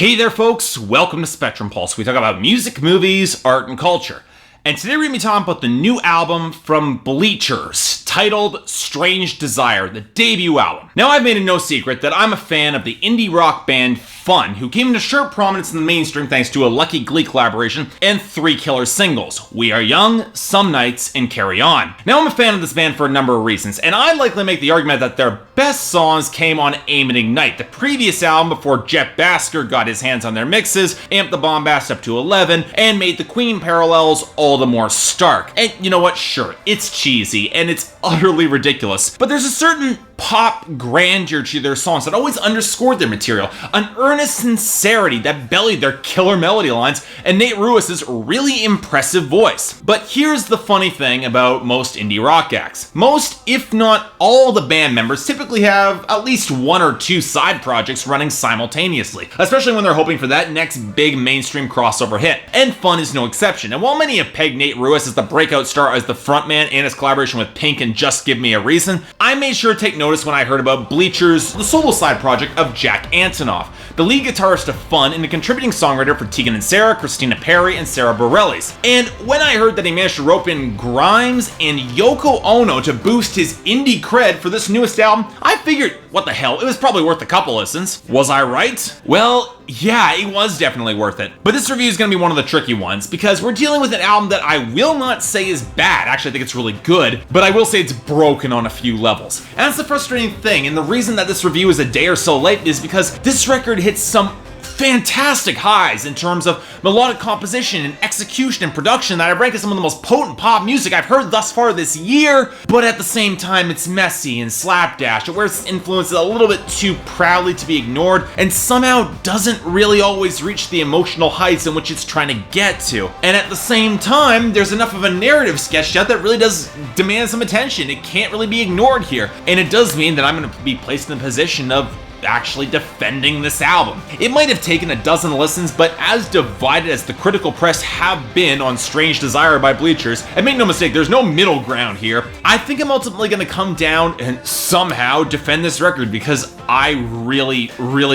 Hey there folks, welcome to Spectrum Pulse. We talk about music, movies, art, and culture. And today we're going to be talking about the new album from Bleachers, titled Strange Desire, the debut album. Now I've made it no secret that I'm a fan of the indie rock band Fun, who came into sharp prominence in the mainstream thanks to a Lucky Glee collaboration and 3 killer singles, We Are Young, Some Nights, and Carry On. Now I'm a fan of this band for a number of reasons, and I'd likely make the argument that their best songs came on Aim and Ignite, the previous album before Jet Basker got his hands on their mixes, amped the bombast up to 11, and made the Queen parallels all the more stark. And you know what? Sure, it's cheesy, and it's utterly ridiculous, but there's a certain pop grandeur to their songs that always underscored their material, an earnest sincerity that bellied their killer melody lines, and Nate Ruiss's really impressive voice. But here's the funny thing about most indie rock acts. Most, if not all, the band members typically have at least 1 or 2 side projects running simultaneously, especially when they're hoping for that next big mainstream crossover hit. And Fun is no exception. And while many have pegged Nate Ruiss as the breakout star as the frontman and his collaboration with Pink and Just Give Me a Reason, I made sure to take notice when I heard about Bleachers, the solo side project of Jack Antonoff, the lead guitarist of Fun and a contributing songwriter for Tegan and Sara, Christina Perri, and Sarah Bareilles. And when I heard that he managed to rope in Grimes and Yoko Ono to boost his indie cred for this newest album, I figured, what the hell, it was probably worth a couple listens. Was I right? Well, yeah, it was definitely worth it. But this review is going to be one of the tricky ones, because we're dealing with an album that I will not say is bad. Actually, I think it's really good, but I will say it's broken on a few levels. And that's the frustrating thing, and the reason that this review is a day or so late is because this record hits some fantastic highs in terms of melodic composition and execution and production that I rank as some of the most potent pop music I've heard thus far this year, but at the same time it's messy and slapdash. It wears its influences a little bit too proudly to be ignored and somehow doesn't really always reach the emotional heights in which it's trying to get to. And at the same time, there's enough of a narrative sketched out that really does demand some attention. It can't really be ignored here, and it does mean that I'm going to be placed in the position of actually defending this album. It might have taken a dozen listens, but as divided as the critical press have been on Strange Desire by Bleachers, and make no mistake, there's no middle ground here, I think I'm ultimately going to come down and somehow defend this record because I really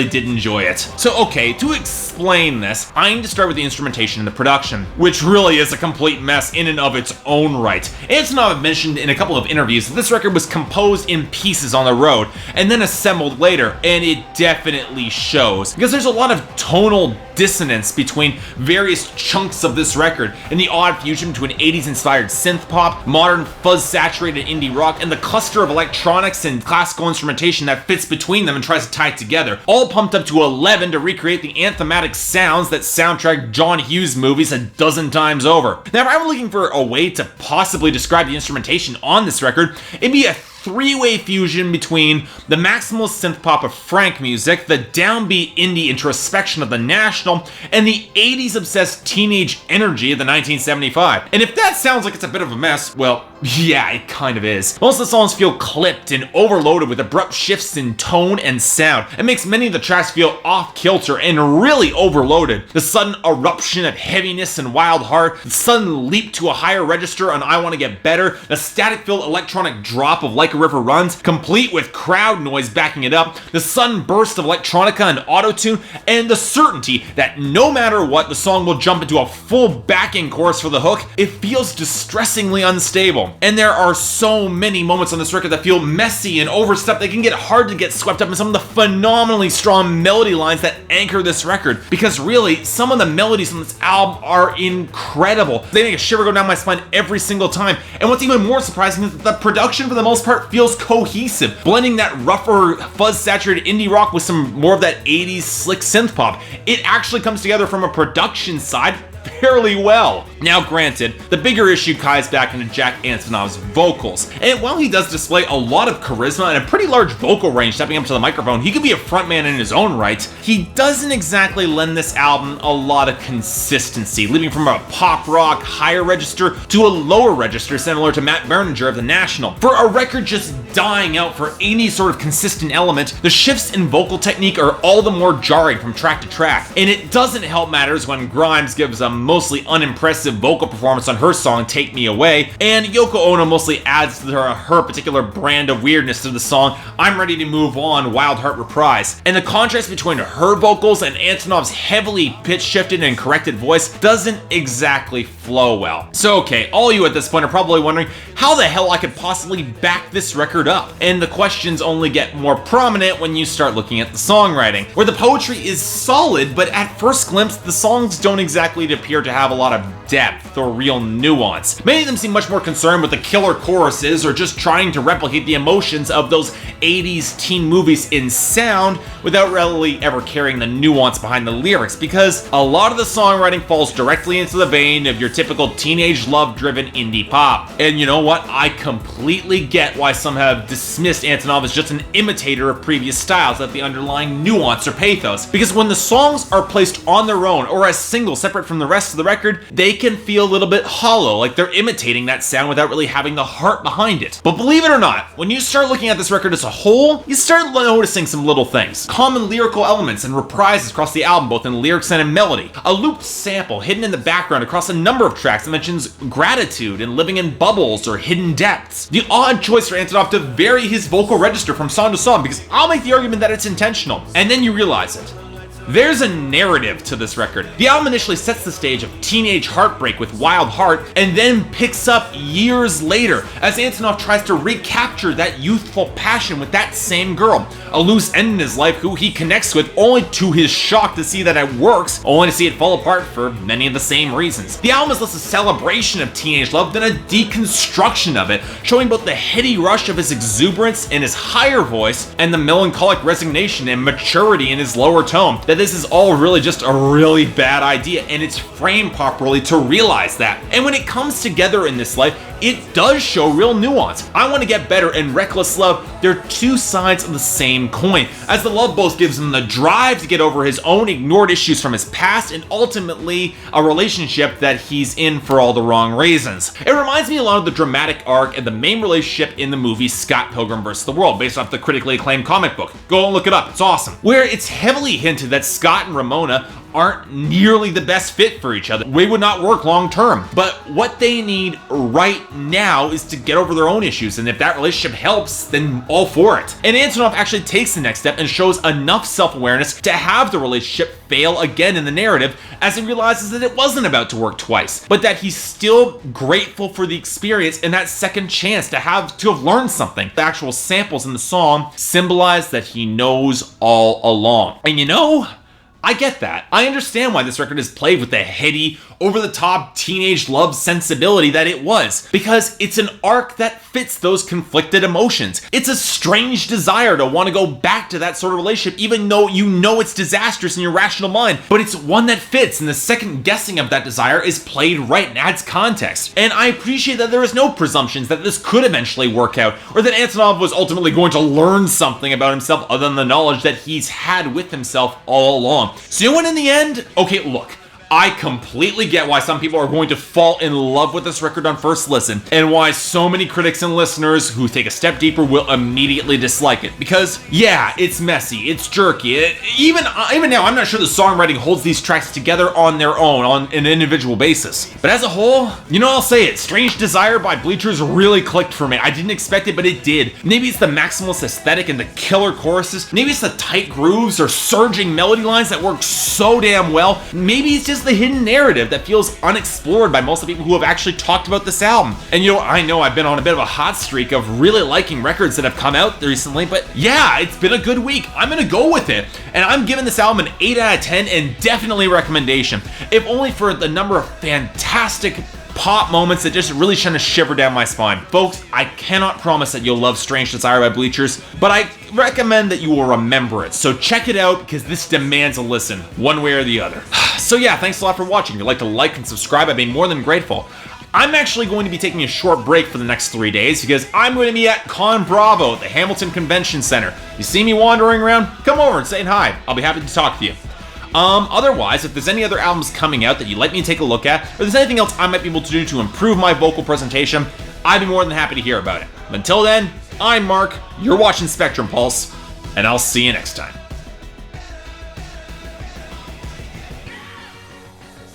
did enjoy it. So okay, to explain this, I need to start with the instrumentation and the production, which really is a complete mess in and of its own right. Antonoff mentioned in a couple of interviews that this record was composed in pieces on the road and then assembled later, and it definitely shows, because there's a lot of tonal dissonance between various chunks of this record and the odd fusion between 80s inspired synth pop, modern fuzz saturated indie rock, and the cluster of electronics and classical instrumentation that fits between them and tries to tie it together, all pumped up to 11 to recreate the anthematic sounds that soundtrack John Hughes movies a dozen times over. Now, if I were looking for a way to possibly describe the instrumentation on this record, it'd be a 3-way fusion between the maximalist synth pop of Frank music, the downbeat indie introspection of The National, and the 80s obsessed teenage energy of the 1975. And if that sounds like it's a bit of a mess, well, yeah, it kind of is. Most of the songs feel clipped and overloaded with abrupt shifts in tone and sound. It makes many of the tracks feel off-kilter and really overloaded. The sudden eruption of heaviness and wild heart, the sudden leap to a higher register on I Want to Get Better, the static-filled electronic drop of Like a River Runs, complete with crowd noise backing it up, the sudden burst of electronica and auto-tune, and the certainty that no matter what, the song will jump into a full backing chorus for the hook. It feels distressingly unstable. And there are so many moments on this record that feel messy and overstepped. They can get hard to get swept up in some of the phenomenally strong melody lines that anchor this record, because really, some of the melodies on this album are incredible. They make a shiver go down my spine every single time. And what's even more surprising is that the production for the most part feels cohesive, blending that rougher, fuzz-saturated indie rock with some more of that 80s slick synth pop. It actually comes together from a production side fairly well. Now granted, the bigger issue ties back into Jack Antonoff's vocals, and while he does display a lot of charisma and a pretty large vocal range stepping up to the microphone, he could be a frontman in his own right, he doesn't exactly lend this album a lot of consistency, leaping from a pop rock higher register to a lower register similar to Matt Berninger of The National. For a record just dying out for any sort of consistent element, the shifts in vocal technique are all the more jarring from track to track, and it doesn't help matters when Grimes gives a mostly unimpressive impressive vocal performance on her song Take Me Away, and Yoko Ono mostly adds to her particular brand of weirdness to the song I'm Ready to Move On, Wild Heart Reprise. And the contrast between her vocals and Antonov's heavily pitch-shifted and corrected voice doesn't exactly flow well. So okay, all you at this point are probably wondering how the hell I could possibly back this record up, and the questions only get more prominent when you start looking at the songwriting, where the poetry is solid, but at first glimpse the songs don't exactly appear to have a lot of depth or real nuance. Many of them seem much more concerned with the killer choruses or just trying to replicate the emotions of those 80s teen movies in sound without really ever carrying the nuance behind the lyrics, because a lot of the songwriting falls directly into the vein of your typical teenage love-driven indie pop. And you know what? I completely get why some have dismissed Antonov as just an imitator of previous styles without the underlying nuance or pathos, because when the songs are placed on their own or as singles separate from the rest of the record, they can feel a little bit hollow, like they're imitating that sound without really having the heart behind it. But believe it or not, when you start looking at this record as a whole, you start noticing some little things. Common lyrical elements and reprises across the album, both in lyrics and in melody. A looped sample hidden in the background across a number of tracks that mentions gratitude and living in bubbles or hidden depths. The odd choice for Antonov to vary his vocal register from song to song, because I'll make the argument that it's intentional. And then you realize it. There's a narrative to this record. The album initially sets the stage of teenage heartbreak with Wild Heart, and then picks up years later as Antonov tries to recapture that youthful passion with that same girl, a loose end in his life who he connects with, only to his shock to see that it works, only to see it fall apart for many of the same reasons. The album is less a celebration of teenage love than a deconstruction of it, showing both the heady rush of his exuberance in his higher voice and the melancholic resignation and maturity in his lower tone, that this is all really just a really bad idea, and it's framed properly to realize that. And when it comes together in this light, it does show real nuance. I Want to Get Better and Reckless Love, they're two sides of the same coin, as the love both gives him the drive to get over his own ignored issues from his past, and ultimately a relationship that he's in for all the wrong reasons. It reminds me a lot of the dramatic arc and the main relationship in the movie Scott Pilgrim vs. the World, based off the critically acclaimed comic book. Go and look it up, it's awesome. Where it's heavily hinted that Scott and Ramona aren't nearly the best fit for each other. They would not work long term. But what they need right now is to get over their own issues, and if that relationship helps, then all for it. And Antonov actually takes the next step and shows enough self-awareness to have the relationship fail again in the narrative, as he realizes that it wasn't about to work twice, but that he's still grateful for the experience and that second chance to have learned something. The actual samples in the song symbolize that he knows all along. And you know, I get that. I understand why this record is played with the heady, over-the-top teenage love sensibility that it was, because it's an arc that fits those conflicted emotions. It's a strange desire to want to go back to that sort of relationship, even though you know it's disastrous in your rational mind, but it's one that fits, and the second guessing of that desire is played right and adds context. And I appreciate that there is no presumptions that this could eventually work out, or that Antonov was ultimately going to learn something about himself other than the knowledge that he's had with himself all along. So you know what, in the end? Okay, look. I completely get why some people are going to fall in love with this record on first listen, and why so many critics and listeners who take a step deeper will immediately dislike it. Because, yeah, it's messy, it's jerky. Even now, I'm not sure the songwriting holds these tracks together on their own, on an individual basis. But as a whole, you know, I'll say it, Strange Desire by Bleachers really clicked for me. I didn't expect it, but it did. Maybe it's the maximalist aesthetic and the killer choruses. Maybe it's the tight grooves or surging melody lines that work so damn well. Maybe it's just the hidden narrative that feels unexplored by most of the people who have actually talked about this album. And you know, I know I've been on a bit of a hot streak of really liking records that have come out recently, but yeah, it's been a good week. I'm gonna go with it. And I'm giving this album an 8 out of 10 and definitely recommendation. If only for the number of fantastic pop moments that just really send a shiver down my spine. Folks, I cannot promise that you'll love Strange Desire by Bleachers, but I recommend that you will remember it. So check it out, because this demands a listen, one way or the other. So yeah, thanks a lot for watching. If you'd like to like and subscribe, I'd be more than grateful. I'm actually going to be taking a short break for the next 3 days, because I'm going to be at Con Bravo at the Hamilton Convention Center. You see me wandering around? Come over and say hi. I'll be happy to talk to you. Otherwise, if there's any other albums coming out that you'd like me to take a look at, or there's anything else I might be able to do to improve my vocal presentation, I'd be more than happy to hear about it. But until then, I'm Mark, you're watching Spectrum Pulse, and I'll see you next time.